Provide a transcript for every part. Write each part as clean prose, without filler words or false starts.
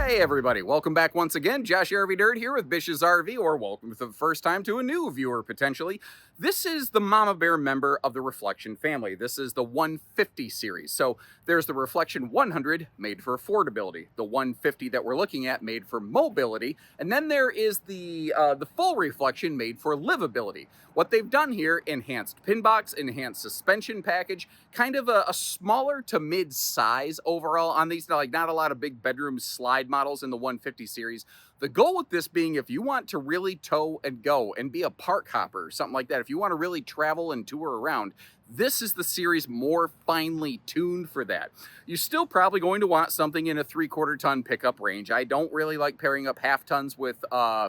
Hey everybody, welcome back once again. Josh RV Nerd here with Bish's RV, or welcome for the first time to a new viewer potentially. This is the Mama Bear member of the Reflection family. This is the 150 series. So there's the Reflection 100 made for affordability, the 150 that we're looking at made for mobility, and then there is the full Reflection made for livability. What they've done here, enhanced pin box, enhanced suspension package, kind of a smaller to mid-size overall on these, like not a lot of big bedroom slide models in the 150 series. The goal with this being if you want to really tow and go and be a park hopper or something like that, if you want to really travel and tour around, this is the series more finely tuned for that. You're still probably going to want something in a 3/4 ton pickup range. I don't really like pairing up half tons with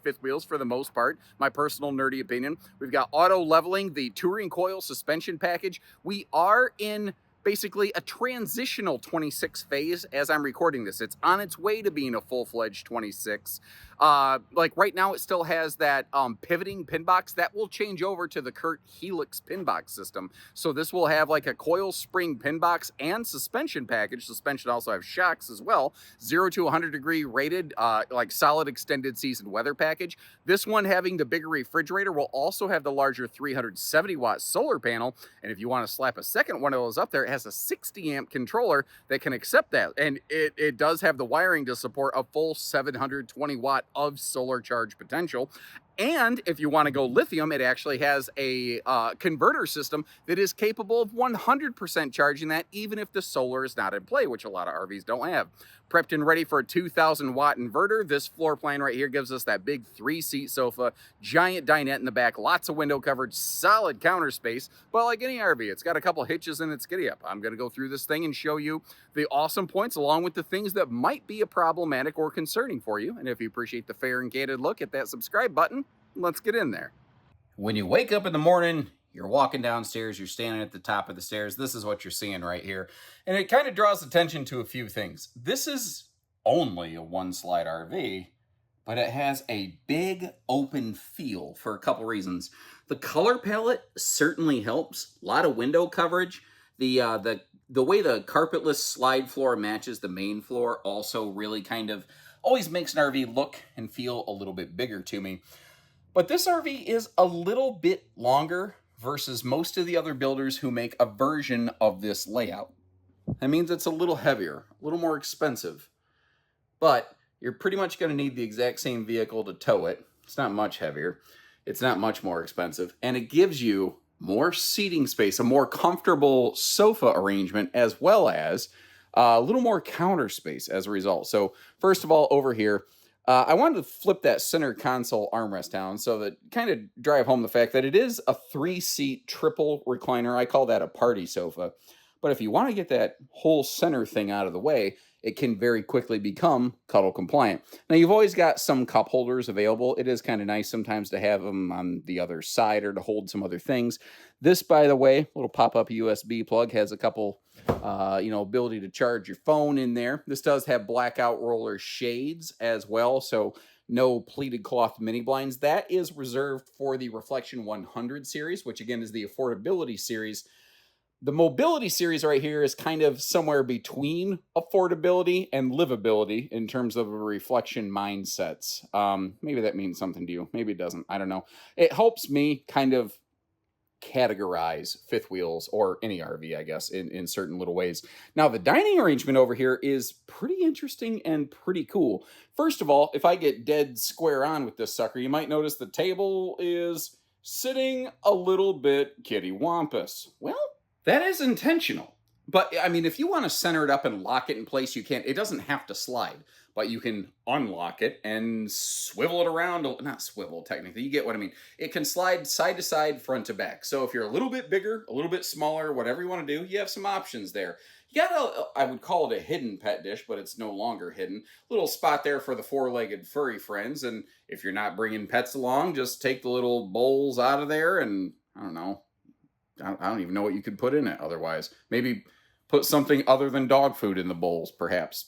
fifth wheels for the most part, my personal nerdy opinion. We've got auto leveling, the touring coil suspension package. We are in basically a transitional 26 phase as I'm recording this. It's on its way to being a full-fledged 26. Like right now, it still has that pivoting pin box that will change over to the Kurt Helix pin box system. So this will have like a coil spring pin box and suspension package. Suspension also have shocks as well. 0 to 100 degree rated, like solid extended season weather package. This one having the bigger refrigerator will also have the larger 370 watt solar panel. And if you want to slap a second one of those up there, it has a 60 amp controller that can accept that. And it does have the wiring to support a full 720 watt of solar charge potential. And if you want to go lithium, it actually has a converter system that is capable of 100% charging that, even if the solar is not in play, which a lot of RVs don't have. Prepped and ready for a 2,000 watt inverter. This floor plan right here gives us that big 3-seat sofa, giant dinette in the back, lots of window coverage, solid counter space. But like any RV, it's got a couple hitches in its giddy up. I'm going to go through this thing and show you the awesome points along with the things that might be a problematic or concerning for you. And if you appreciate the fair and candid look, hit that subscribe button. Let's get in there. When you wake up in the morning, you're walking downstairs, you're standing at the top of the stairs. This is what you're seeing right here. And it kind of draws attention to a few things. This is only a one slide RV, but it has a big open feel for a couple reasons. The color palette certainly helps. A lot of window coverage. The way the carpetless slide floor matches the main floor also really kind of always makes an RV look and feel a little bit bigger to me. But this RV is a little bit longer versus most of the other builders who make a version of this layout. That means it's a little heavier, a little more expensive. But you're pretty much going to need the exact same vehicle to tow it. It's not much heavier. It's not much more expensive. And it gives you more seating space, a more comfortable sofa arrangement, as well as a little more counter space as a result. So first of all, over here, I wanted to flip that center console armrest down so that kind of drive home the fact that it is a 3-seat triple recliner. I call that a party sofa. But if you want to get that whole center thing out of the way, it can very quickly become cuddle compliant. Now, you've always got some cup holders available. It is kind of nice sometimes to have them on the other side or to hold some other things. This, by the way, little pop-up USB plug has a couple ability to charge your phone in there. This does have blackout roller shades as well, so no pleated cloth mini blinds. That is reserved for the Reflection 100 series, which again is the affordability series. The mobility series right here is kind of somewhere between affordability and livability in terms of a Reflection mindsets. Maybe that means something to you. Maybe it doesn't. I don't know. It helps me kind of categorize fifth wheels or any RV, I guess, in certain little ways. Now, the dining arrangement over here is pretty interesting and pretty cool. First of all, if I get dead square on with this sucker, you might notice the table is sitting a little bit kittywampus. Well, that is intentional. But, I mean, if you want to center it up and lock it in place, you can. It doesn't have to slide, but you can unlock it and swivel it around. Not swivel, technically. You get what I mean. It can slide side to side, front to back. So if you're a little bit bigger, a little bit smaller, whatever you want to do, you have some options there. You got I would call it a hidden pet dish, but it's no longer hidden. Little spot there for the 4-legged furry friends. And if you're not bringing pets along, just take the little bowls out of there and, I don't know. I don't even know what you could put in it otherwise. Maybe put something other than dog food in the bowls, perhaps.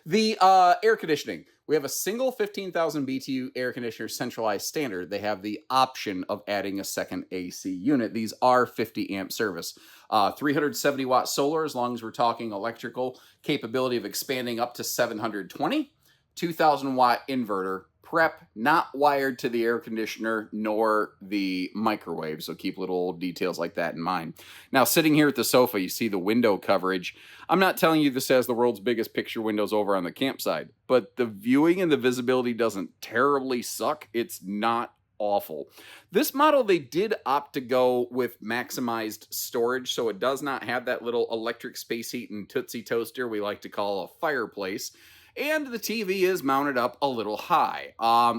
The air conditioning. We have a single 15,000 BTU air conditioner centralized standard. They have the option of adding a second AC unit. These are 50 amp service. 370 watt solar, as long as we're talking electrical capability of expanding up to 720. 2,000 watt inverter. Prep, not wired to the air conditioner nor the microwave, so keep little details like that in mind. Now, sitting here at the sofa, you see the window coverage. I'm not telling you this has the world's biggest picture windows over on the campsite, but the viewing and the visibility doesn't terribly suck. It's not awful. This model, they did opt to go with maximized storage, so it does not have that little electric space heat and Tootsie Toaster we like to call a fireplace. And the TV is mounted up a little high.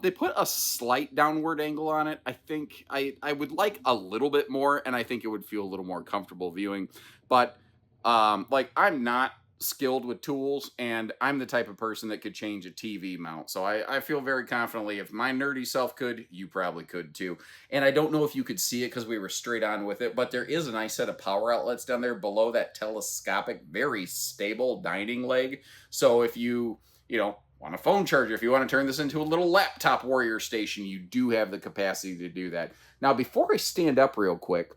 They put a slight downward angle on it. I think I would like a little bit more, and I think it would feel a little more comfortable viewing. But like, I'm not skilled with tools, and I'm the type of person that could change a TV mount. So I feel very confidently if my nerdy self could, you probably could too. And I don't know if you could see it because we were straight on with it, but there is a nice set of power outlets down there below that telescopic, very stable dining leg. So if you want a phone charger, if you want to turn this into a little laptop warrior station, you do have the capacity to do that. Now, before I stand up real quick,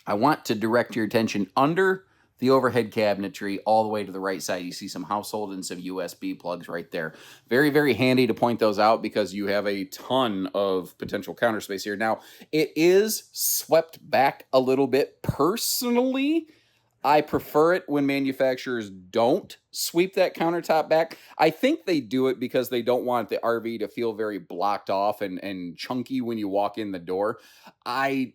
I want to direct your attention under the overhead cabinetry all the way to the right side. You see some household and some USB plugs right there. Very, very handy to point those out because you have a ton of potential counter space here. Now, it is swept back a little bit. Personally, I prefer it when manufacturers don't sweep that countertop back. I think they do it because they don't want the RV to feel very blocked off and chunky when you walk in the door. I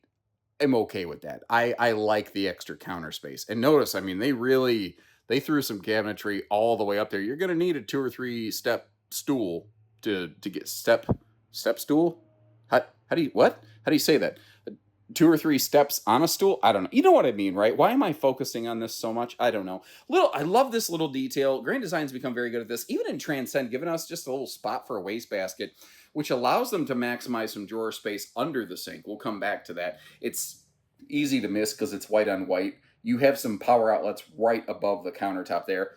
am okay with that. I like the extra counter space. And notice, I mean, they threw some cabinetry all the way up there. You're going to need a 2 or 3 step stool to get step stool. How do you say that? 2 or 3 steps on a stool? I don't know. You know what I mean, right? Why am I focusing on this so much? I don't know. I love this little detail. Grand Design's become very good at this. Even in Transcend, giving us just a little spot for a wastebasket, which allows them to maximize some drawer space under the sink. We'll come back to that. It's easy to miss because it's white on white. You have some power outlets right above the countertop there.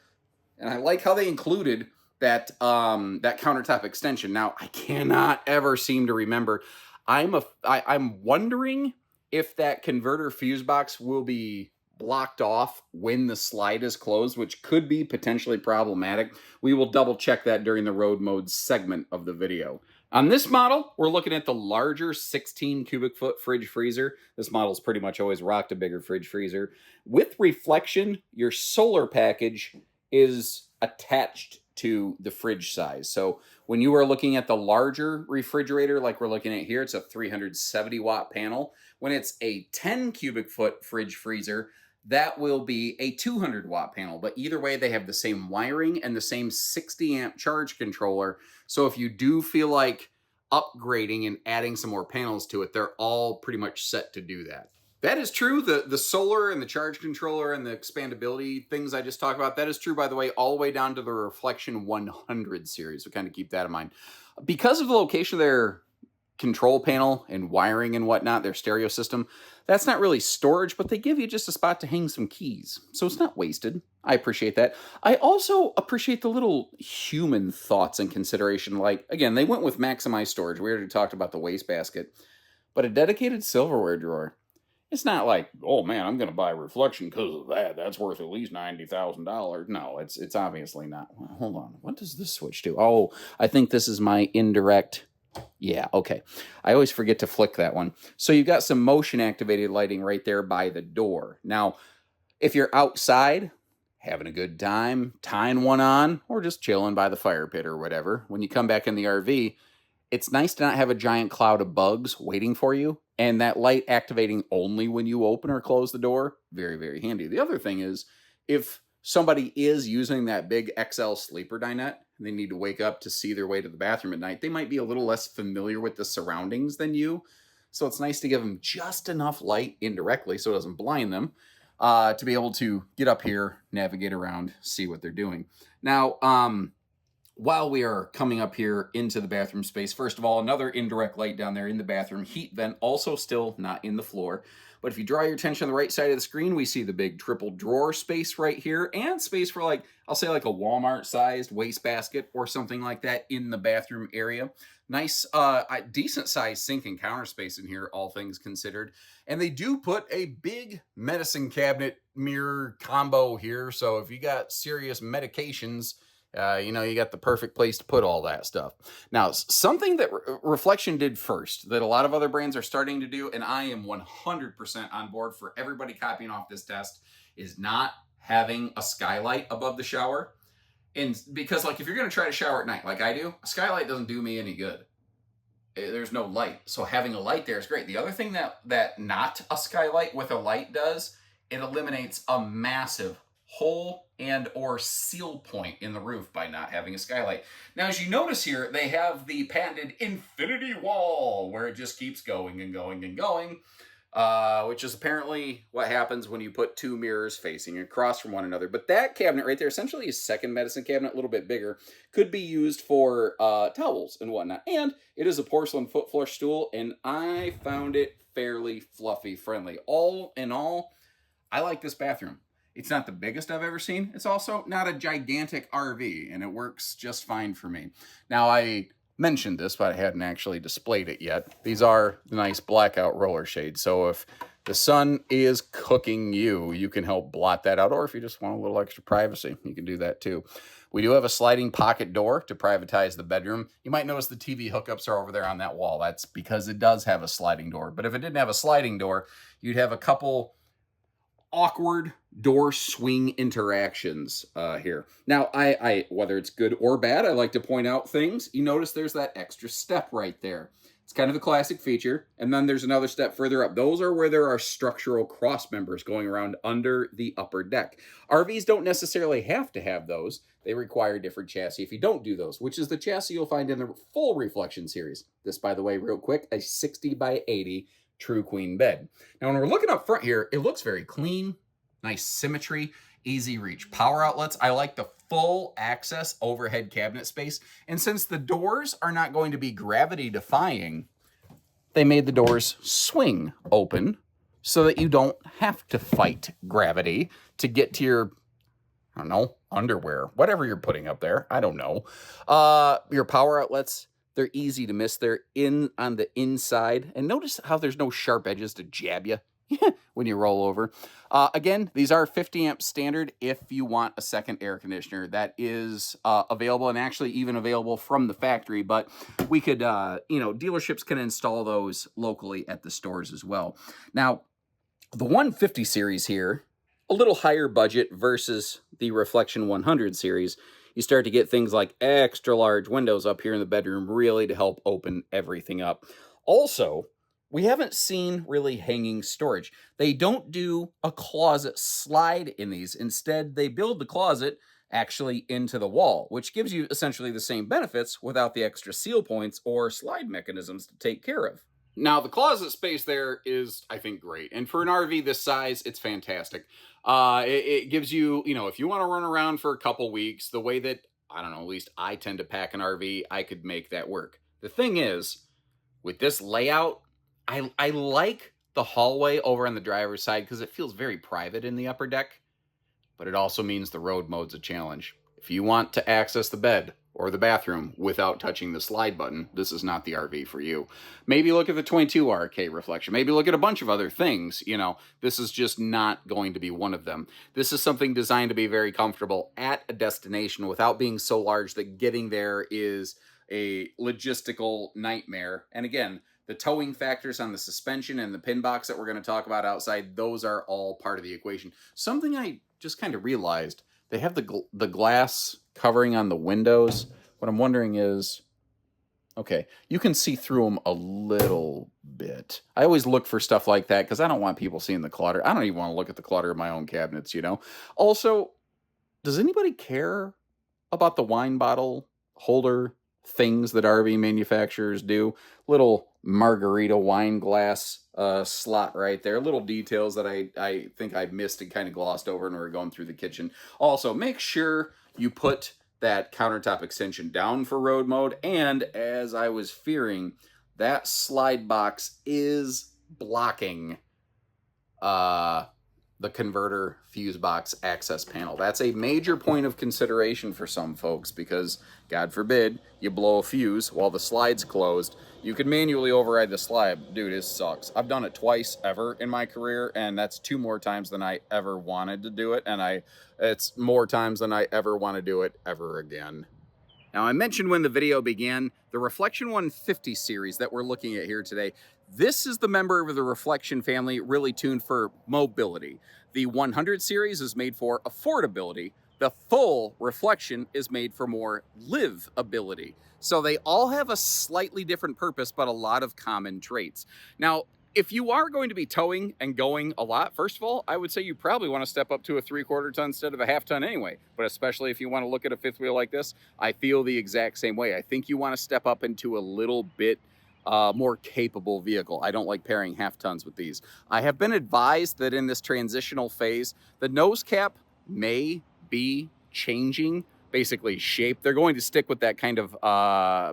And I like how they included that countertop extension. Now, I cannot ever seem to remember. I'm wondering if that converter fuse box will be blocked off when the slide is closed, which could be potentially problematic. We will double check that during the road mode segment of the video. On this model, we're looking at the larger 16 cubic foot fridge freezer. This model's pretty much always rocked a bigger fridge freezer. With reflection, your solar package is attached to the fridge size. So when you are looking at the larger refrigerator, like we're looking at here, it's a 370 watt panel. When it's a 10 cubic foot fridge freezer, that will be a 200 watt panel. But either way, they have the same wiring and the same 60 amp charge controller. So if you do feel like upgrading and adding some more panels to it, they're all pretty much set to do that. That is true. The solar and the charge controller and the expandability things I just talked about, that is true, by the way, all the way down to the Reflection 100 series. So kind of keep that in mind. Because of the location of their control panel and wiring and whatnot, their stereo system, that's not really storage, but they give you just a spot to hang some keys. So it's not wasted. I appreciate that. I also appreciate the little human thoughts and consideration. Like, again, they went with maximized storage. We already talked about the wastebasket, but a dedicated silverware drawer. It's not like, oh man, I'm going to buy Reflection because of that. That's worth at least $90,000. No, it's obviously not. Well, hold on. What does this switch do? Oh, I think this is my indirect. Yeah, okay. I always forget to flick that one. So you've got some motion activated lighting right there by the door. Now, if you're outside, having a good time, tying one on, or just chilling by the fire pit or whatever, when you come back in the RV, it's nice to not have a giant cloud of bugs waiting for you. And that light activating only when you open or close the door, very, very handy. The other thing is, if somebody is using that big XL sleeper dinette, and they need to wake up to see their way to the bathroom at night, they might be a little less familiar with the surroundings than you. So it's nice to give them just enough light indirectly so it doesn't blind them to be able to get up here, navigate around, see what they're doing. Now, while we are coming up here into the bathroom space, first of all, another indirect light down there in the bathroom. Heat vent, also still not in the floor. But if you draw your attention on the right side of the screen, we see the big triple drawer space right here, and space for, like, I'll say like a Walmart-sized wastebasket or something like that in the bathroom area. Nice, decent-sized sink and counter space in here, all things considered. And they do put a big medicine cabinet mirror combo here, so if you got serious medications, you know, you got the perfect place to put all that stuff. Now, something that Reflection did first that a lot of other brands are starting to do, and I am 100% on board for everybody copying off this test, is not having a skylight above the shower. And because, like, if you're going to try to shower at night like I do, a skylight doesn't do me any good. There's no light. So having a light there is great. The other thing that not a skylight with a light does, it eliminates a massive hole and or seal point in the roof by not having a skylight. Now, as you notice here, they have the patented infinity wall where it just keeps going and going and going, which is apparently what happens when you put two mirrors facing across from one another. But that cabinet right there, essentially a second medicine cabinet, a little bit bigger, could be used for towels and whatnot. And it is a porcelain foot flush stool, and I found it fairly fluffy friendly. All in all, I like this bathroom. It's not the biggest I've ever seen. It's also not a gigantic RV, and it works just fine for me. Now, I mentioned this, but I hadn't actually displayed it yet. These are nice blackout roller shades, so if the sun is cooking you, you can help blot that out, or if you just want a little extra privacy, you can do that too. We do have a sliding pocket door to privatize the bedroom. You might notice the TV hookups are over there on that wall. That's because it does have a sliding door. But if it didn't have a sliding door, you'd have a couple awkward door swing interactions here. Now, I whether it's good or bad, I like to point out things. You notice there's that extra step right there. It's kind of a classic feature. And then there's another step further up. Those are where there are structural cross members going around under the upper deck. RVs don't necessarily have to have those. They require different chassis if you don't do those, which is the chassis you'll find in the full Reflection series. This, by the way, real quick, a 60 by 80 true queen bed. Now, when we're looking up front here, it looks very clean, nice symmetry, easy reach power outlets. I like the full access overhead cabinet space. And since the doors are not going to be gravity defying, they made the doors swing open so that you don't have to fight gravity to get to your, I don't know, underwear, whatever you're putting up there. I don't know. Your power outlets, they're easy to miss. They're in on the inside. And notice how there's no sharp edges to jab you when you roll over. Again, these are 50 amp standard if you want a second air conditioner. That is available, and actually even available from the factory. But we could, dealerships can install those locally at the stores as well. Now, the 150 series here, a little higher budget versus the Reflection 100 series. You start to get things like extra large windows up here in the bedroom, really to help open everything up. Also, we haven't seen really hanging storage. They don't do a closet slide in these. Instead, they build the closet actually into the wall, which gives you essentially the same benefits without the extra seal points or slide mechanisms to take care of. Now, the closet space there is, I think, great. And for an RV this size, it's fantastic. It gives you, if you want to run around for a couple weeks, the way that, I don't know, at least I tend to pack an RV, I could make that work. The thing is, with this layout, I like the hallway over on the driver's side because it feels very private in the upper deck, but it also means the road mode's a challenge. If you want to access the bed or the bathroom without touching the slide button, this is not the RV for you. Maybe look at the 22RK Reflection. Maybe look at a bunch of other things. This is just not going to be one of them. This is something designed to be very comfortable at a destination without being so large that getting there is a logistical nightmare. And again, the towing factors on the suspension and the pin box that we're going to talk about outside, those are all part of the equation. Something I just kind of realized, they have the glass covering on the windows. What I'm wondering is, okay, you can see through them a little bit. I always look for stuff like that because I don't want people seeing the clutter. I don't even want to look at the clutter of my own cabinets, Also, does anybody care about the wine bottle holder things that RV manufacturers do? Little margarita wine glass slot right there. Little details that I think I missed and kind of glossed over when we were going through the kitchen. Also, make sure you put that countertop extension down for road mode. And as I was fearing, that slide box is blocking the converter fuse box access panel. That's a major point of consideration for some folks because, God forbid, you blow a fuse while the slide's closed. You can manually override the slide. Dude, it sucks. I've done it twice ever in my career, and that's 2 more times than I ever wanted to do it, and it's more times than I ever want to do it ever again. Now, I mentioned when the video began, the Reflection 150 series that we're looking at here today, this is the member of the Reflection family really tuned for mobility. The 100 series is made for affordability. The full Reflection is made for more livability. So they all have a slightly different purpose, but a lot of common traits. Now, if you are going to be towing and going a lot, first of all, I would say you probably want to step up to a 3/4 ton instead of a 1/2 ton anyway. But especially if you want to look at a fifth wheel like this, I feel the exact same way. I think you want to step up into a little bit more capable vehicle. I don't like pairing 1/2 tons with these. I have been advised that in this transitional phase, the nose cap may be changing, basically shape. They're going to stick with that kind of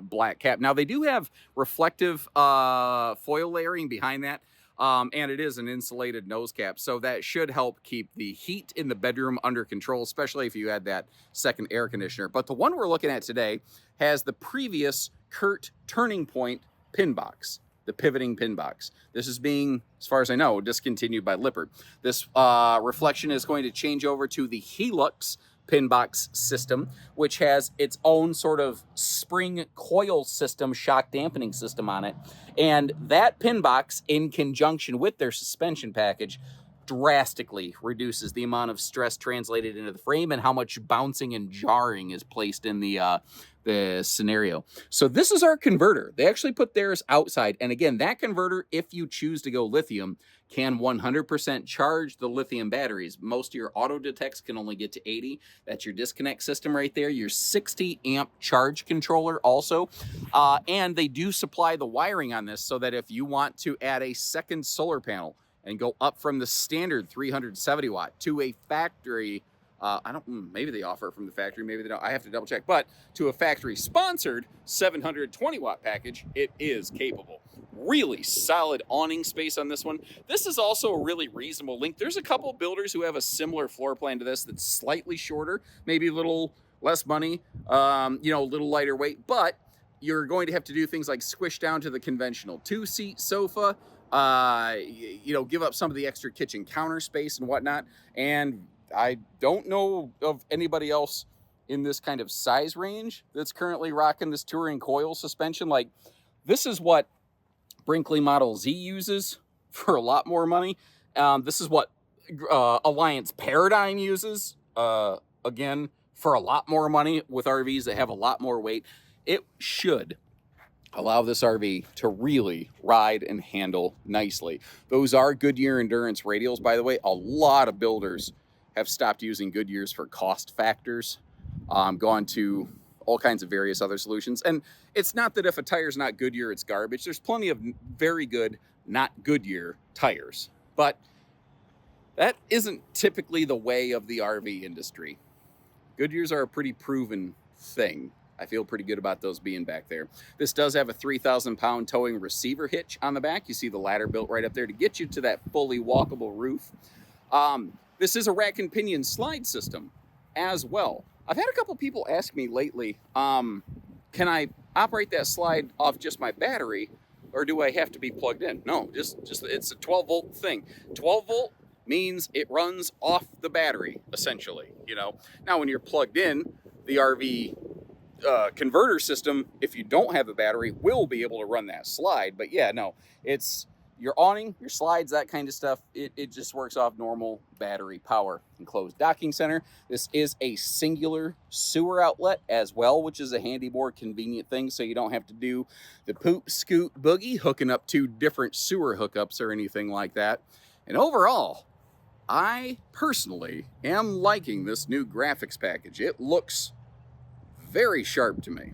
black cap. Now, they do have reflective foil layering behind that, and it is an insulated nose cap, so that should help keep the heat in the bedroom under control, especially if you had that second air conditioner. But the one we're looking at today has the previous Kurt turning point pin box, the pivoting pin box. This is being, as far as I know, discontinued by Lippert. This Reflection is going to change over to the Helix pin box system, which has its own sort of spring coil system, shock dampening system on it. And that pin box, in conjunction with their suspension package, drastically reduces the amount of stress translated into the frame and how much bouncing and jarring is placed in the scenario. So this is our converter. They actually put theirs outside. And again, that converter, if you choose to go lithium, can 100% charge the lithium batteries. Most of your auto detects can only get to 80. That's your disconnect system right there. Your 60 amp charge controller also. And they do supply the wiring on this so that if you want to add a second solar panel and go up from the standard 370 watt to a factory, maybe they offer it from the factory, maybe they don't, I have to double check, but to a factory sponsored 720 watt package, it is capable. Really solid awning space on this one. This is also a really reasonable length. There's a couple builders who have a similar floor plan to this that's slightly shorter, maybe a little less money, a little lighter weight, but you're going to have to do things like squish down to the conventional 2-seat sofa, give up some of the extra kitchen counter space and whatnot. And I don't know of anybody else in this kind of size range that's currently rocking this touring coil suspension. Like, this is what Brinkley Model Z uses for a lot more money. This is what Alliance Paradigm uses, again, for a lot more money with RVs that have a lot more weight. It should allow this RV to really ride and handle nicely. Those are Goodyear Endurance radials, by the way. A lot of builders have stopped using Goodyears for cost factors, gone to all kinds of various other solutions. And it's not that if a tire's not Goodyear, it's garbage. There's plenty of very good, not Goodyear tires. But that isn't typically the way of the RV industry. Goodyears are a pretty proven thing. I feel pretty good about those being back there. This does have a 3,000-pound towing receiver hitch on the back. You see the ladder built right up there to get you to that fully walkable roof. This is a rack and pinion slide system as well. I've had a couple people ask me lately, can I operate that slide off just my battery, or do I have to be plugged in? No, just it's a 12-volt thing. 12-volt means it runs off the battery, essentially. Now when you're plugged in, the RV converter system, if you don't have a battery, will be able to run that slide. But yeah, no, it's your awning, your slides, that kind of stuff. It just works off normal battery power. Enclosed docking center. This is a singular sewer outlet as well, which is a handy, more convenient thing, so you don't have to do the poop scoot boogie hooking up 2 different sewer hookups or anything like that. And overall, I personally am liking this new graphics package. It looks very sharp to me.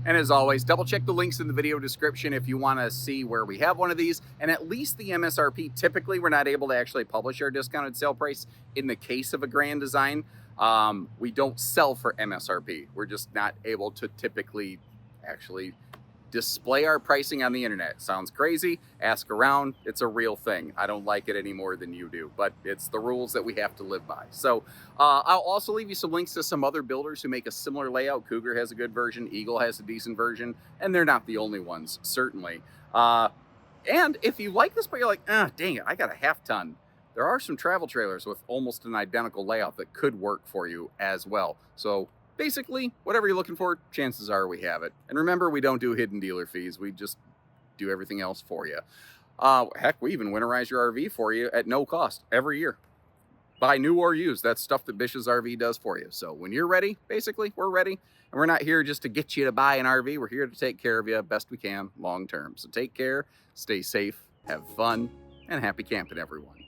And as always, double check the links in the video description if you want to see where we have one of these, and at least the MSRP. Typically, we're not able to actually publish our discounted sale price in the case of a Grand Design. We don't sell for MSRP. We're just not able to typically actually display our pricing on the internet. Sounds crazy. Ask around. It's a real thing. I don't like it any more than you do, but it's the rules that we have to live by. So I'll also leave you some links to some other builders who make a similar layout. Cougar has a good version. Eagle has a decent version, and they're not the only ones, certainly. And if you like this, but you're like, dang it, I got a half ton. There are some travel trailers with almost an identical layout that could work for you as well. So basically, whatever you're looking for, chances are we have it. And remember, we don't do hidden dealer fees. We just do everything else for you. Heck, we even winterize your RV for you at no cost every year. Buy new or used. That's stuff that Bish's RV does for you. So when you're ready, basically, we're ready. And we're not here just to get you to buy an RV. We're here to take care of you best we can long term. So take care, stay safe, have fun, and happy camping, everyone.